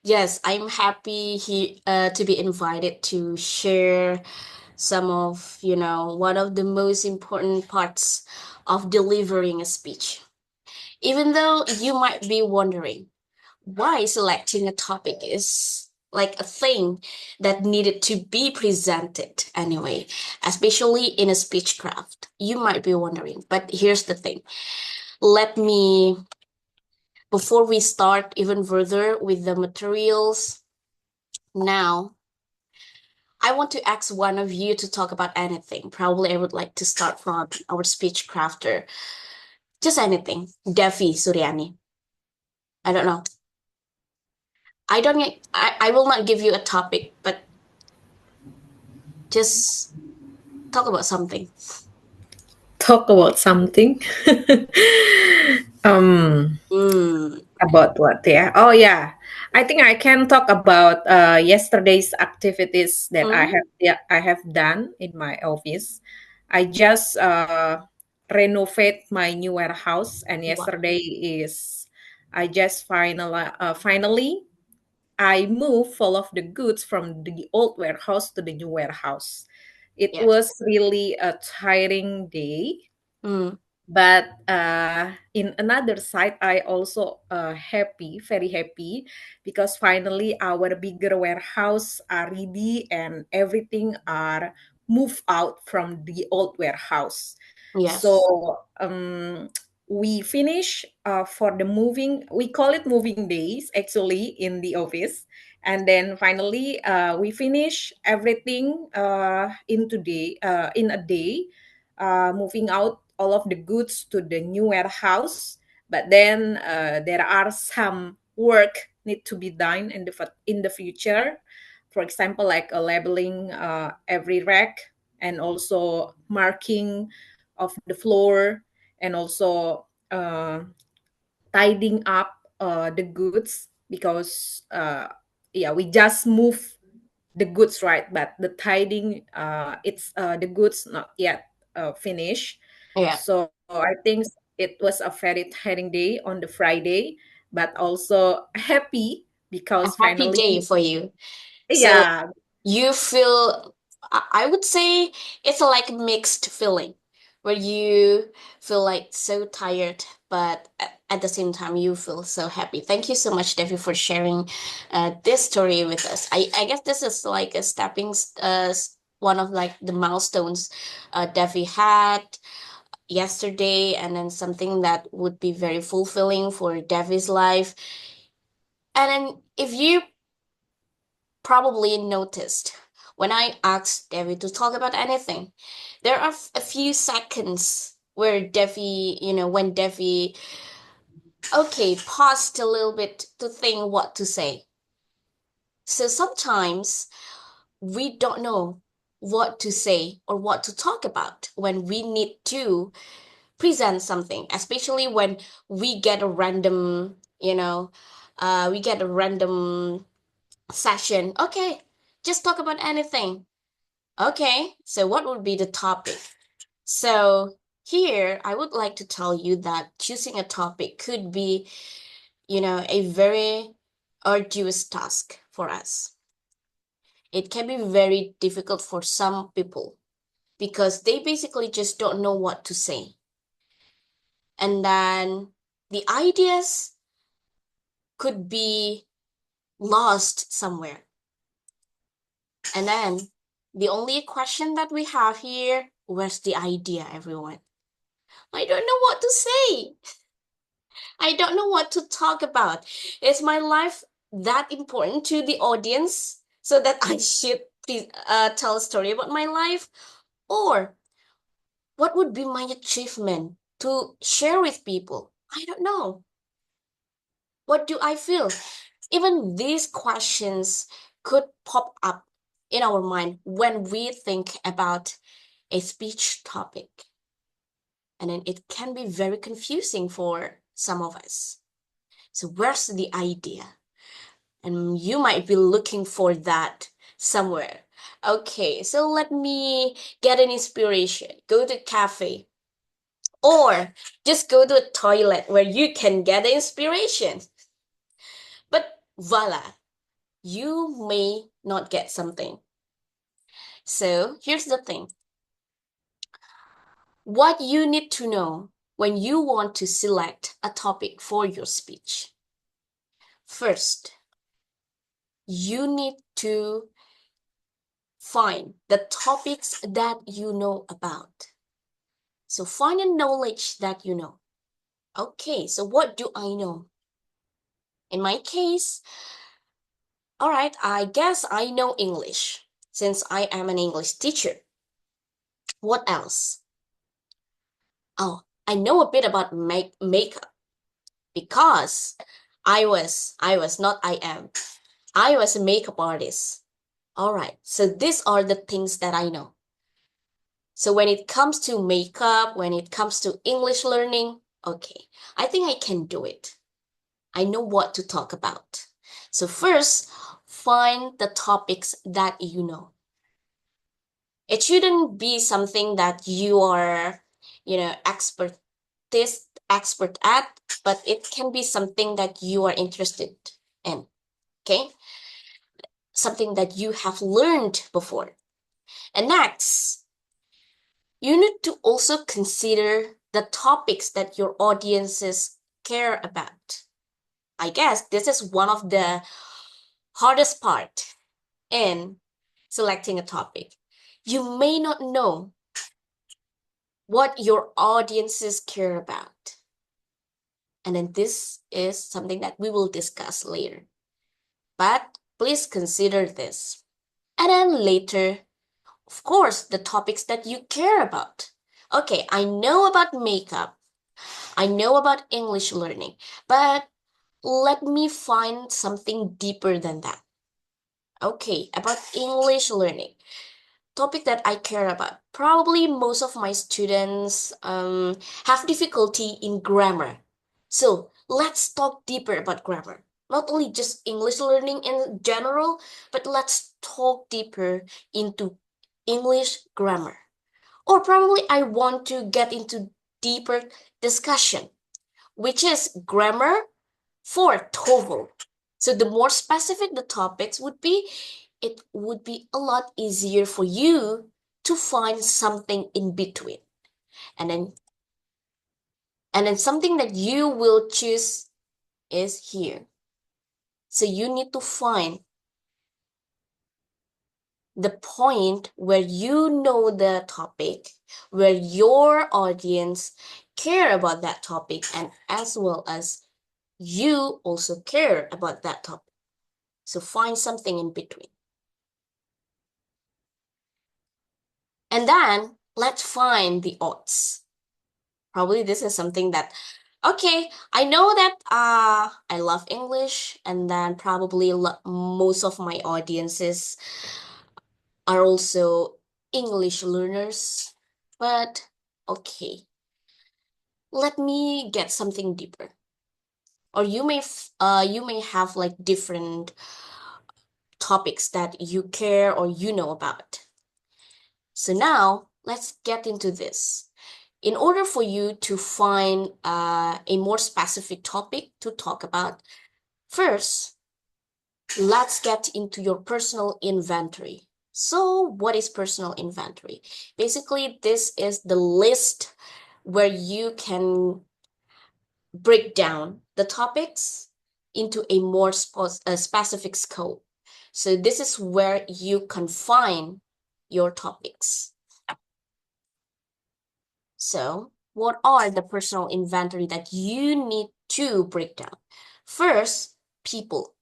Yes, I'm happy to be invited to share some of, one of the most important parts of delivering a speech. Even though you might be wondering why selecting a topic is like a thing that needed to be presented anyway, especially in a speechcraft. You might be wondering, but here's the thing. Let me, before we start even further with the materials, now I want to ask one of you to talk about anything. Probably I would like to start from our speech crafter. Just anything. Devi Suryani. I don't know. I will not give you a topic, but just talk about something. Talk about something. um, Mm. about what? Yeah. Oh, yeah. I think I can talk about yesterday's activities that I Mm. have. Yeah, I have done in my office. I just renovate my new warehouse, and Wow. yesterday is I just finally I moved all of the goods from the old warehouse to the new warehouse. It Yes. was really a tiring day, Mm. but in another side I also very happy because finally our bigger warehouse are ready and everything are moved out from the old warehouse. Yes. So we finish for the moving, we call it moving days actually in the office, and then finally we finish everything in a day, moving out all of the goods to the new warehouse. But then there are some work need to be done in the future. For example, like labeling every rack, and also marking of the floor, and also tidying up the goods because yeah, we just move the goods, right? But the tidying, it's the goods not yet finished. Yeah. So I think it was a very tiring day on the Friday, but also happy A because happy finally, day for you. So yeah, you feel, I would say it's a like mixed feeling where you feel like so tired, but at the same time you feel so happy. Thank you so much, Devi, for sharing this story with us. I guess this is like a one of like the milestones Devi had yesterday, and then something that would be very fulfilling for Devi's life. And then if you probably noticed when I asked Devi to talk about anything, there are a few seconds where Devi, when Devi, okay, paused a little bit to think what to say. So sometimes we don't know what to say or what to talk about when we need to present something, especially when we get a random, we get a random session. Okay, just talk about anything. Okay, so what would be the topic? So here, I would like to tell you that choosing a topic could be, a very arduous task for us. It can be very difficult for some people because they basically just don't know what to say. And then the ideas could be lost somewhere. And then the only question that we have here, where's the idea, everyone? I don't know what to say. I don't know what to talk about. Is my life that important to the audience so that I should please tell a story about my life? Or what would be my achievement to share with people? I don't know. What do I feel? Even these questions could pop up in our mind when we think about a speech topic. And then it can be very confusing for some of us. So, where's the idea? And you might be looking for that somewhere. Okay, so let me get an inspiration. Go to a cafe or just go to a toilet where you can get inspiration. But voila. you may not get something. So here's the thing. What you need to know when you want to select a topic for your speech. First, you need to find the topics that you know about. So find a knowledge that you know. Okay, so what do I know? In my case, all right, I guess I know English since I am an English teacher. What else? Oh, I know a bit about makeup because I was a makeup artist. All right, so these are the things that I know. So when it comes to makeup, when it comes to English learning, okay, I think I can do it. I know what to talk about. So first, find the topics that you know. It shouldn't be something that you are, expert at, but it can be something that you are interested in. Okay? Something that you have learned before. And next, you need to also consider the topics that your audiences care about. I guess this is one of the hardest part in selecting a topic. You may not know what your audiences care about. And then this is something that we will discuss later. But please consider this. And then later, of course, the topics that you care about. Okay, I know about makeup. I know about English learning, but let me find something deeper than that. Okay, about English learning, topic that I care about. Probably most of my students have difficulty in grammar. So let's talk deeper about grammar. Not only just English learning in general, but let's talk deeper into English grammar. Or probably I want to get into deeper discussion, which is grammar for TOEFL. So the more specific the topics would be, it would be a lot easier for you to find something in between. And then something that you will choose is here. So you need to find the point where you know the topic, where your audience care about that topic, and as well as you also care about that topic. So find something in between. And then let's find the odds. Probably this is something that, okay, I know that I love English, and then probably most of my audiences are also English learners. But okay, let me get something deeper. Or you may have like different topics that you care or you know about. So now let's get into this. In order for you to find a more specific topic to talk about, first, let's get into your personal inventory. So, what is personal inventory? Basically, this is the list where you can break down the topics into a more specific scope. So, this is where you confine your topics. So, what are the personal inventory that you need to break down? First, people.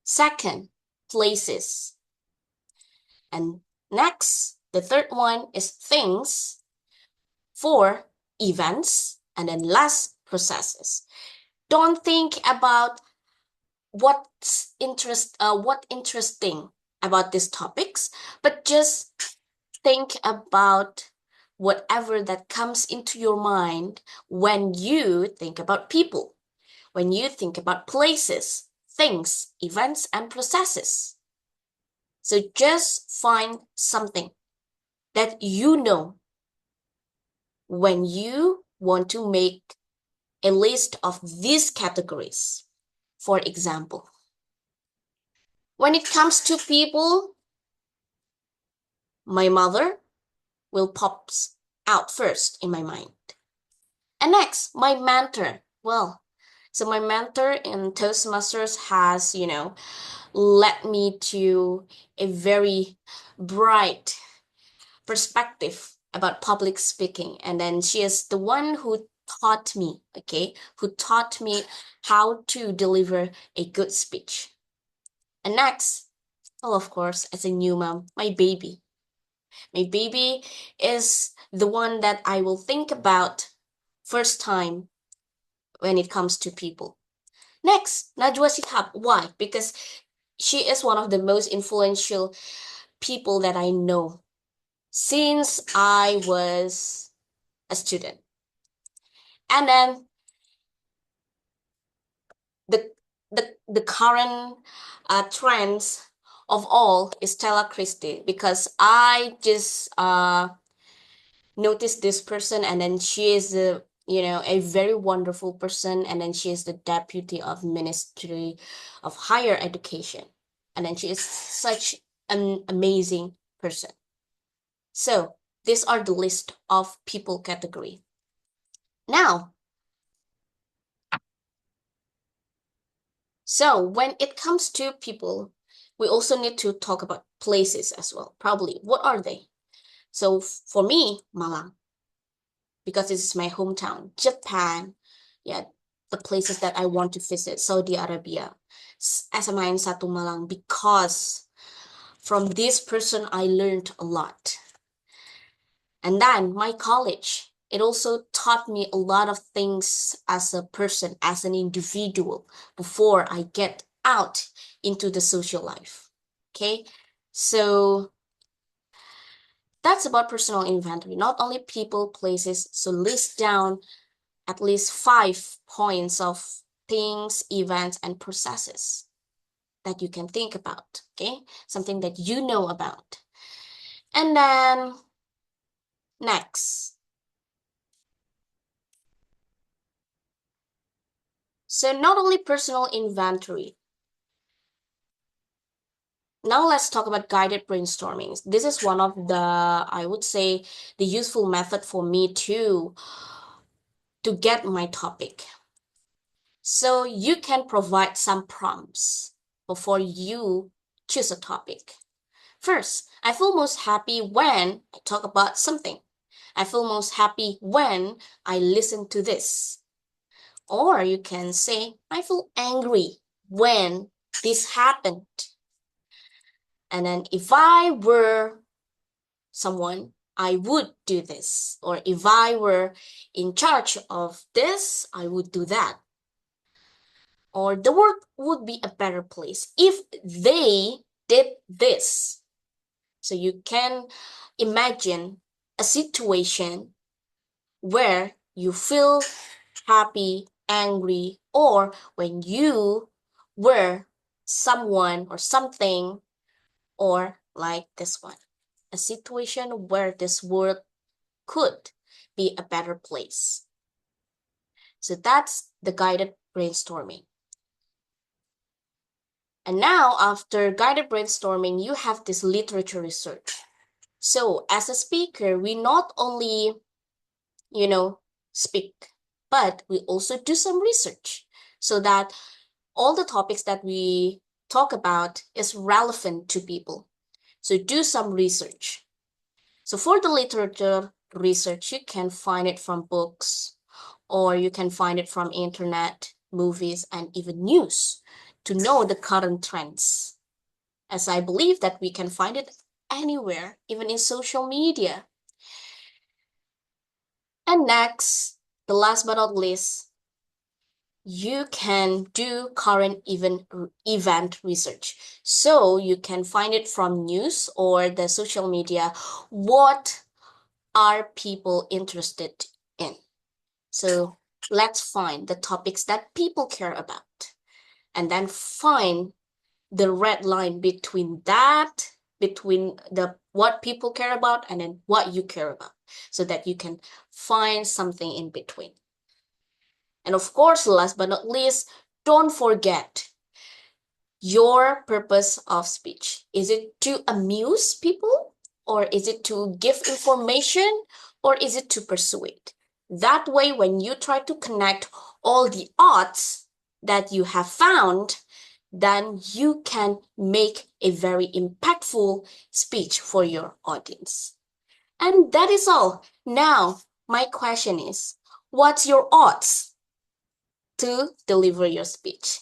Second, places. And next, the third one is things. Four, events. And then last, processes. Don't think about what interesting about these topics, but just think about whatever that comes into your mind when you think about people, when you think about places, things, events, and processes. So just find something that you know when you want to make a list of these categories. For example, When it comes to people, my mother will pops out first in my mind. And next, my mentor. Well, so my mentor in Toastmasters has, led me to a very bright perspective about public speaking. And then she is the one who taught me, okay, who taught me how to deliver a good speech. And next, well, of course, as a new mom, my baby. My baby is the one that I will think about first time when it comes to people. Next, Najwa Shihab. Why? Because she is one of the most influential people that I know since I was a student. And then the the current trends of all is Stella Christie, because I just noticed this person, and then she is a very wonderful person, and then she is the deputy of Ministry of Higher Education, and then she is such an amazing person. So these are the list of people category. Now, so when it comes to people, we also need to talk about places as well. Probably, what are they? So for me, Malang, because this is my hometown. Japan, yeah, the places that I want to visit. Saudi Arabia, SMA in Satu Malang, because from this person I learned a lot. And then my college, it also taught me a lot of things as a person, as an individual, before I get out into the social life. Okay, so that's about personal inventory. Not only people, places. So list down at least 5 points of things, events, and processes that you can think about. Okay, something that you know about. And then next. So not only personal inventory. Now let's talk about guided brainstorming. This is one of the, I would say, the useful method for me to get my topic. So you can provide some prompts before you choose a topic. First, I feel most happy when I talk about something. I feel most happy when I listen to this. Or you can say, I feel angry when this happened. And then if I were someone, I would do this. Or if I were in charge of this, I would do that. Or the world would be a better place if they did this. So you can imagine a situation where you feel happy, angry, or when you were someone or something, or like this one, a situation where this world could be a better place. So that's the guided brainstorming. And now, after guided brainstorming, you have this literature research. So, as a speaker, we not only, speak, but we also do some research so that all the topics that we talk about is relevant to people. So, do some research. So, for the literature research, you can find it from books, or you can find it from internet, movies, and even news to know the current trends, as I believe that we can find it anywhere, even in social media. And next, the last but not least, you can do current event research. So you can find it from news or the social media. What are people interested in? So let's find the topics that people care about, and then find the red line between the what people care about and then what you care about, so that you can find something in between. And of course, last but not least, don't forget your purpose of speech? Is it to amuse people, or is it to give information, or is it to persuade? That way, when you try to connect all the odds that you have found, then you can make a very impactful speech for your audience. And that is all. Now, my question is, what's your odds to deliver your speech?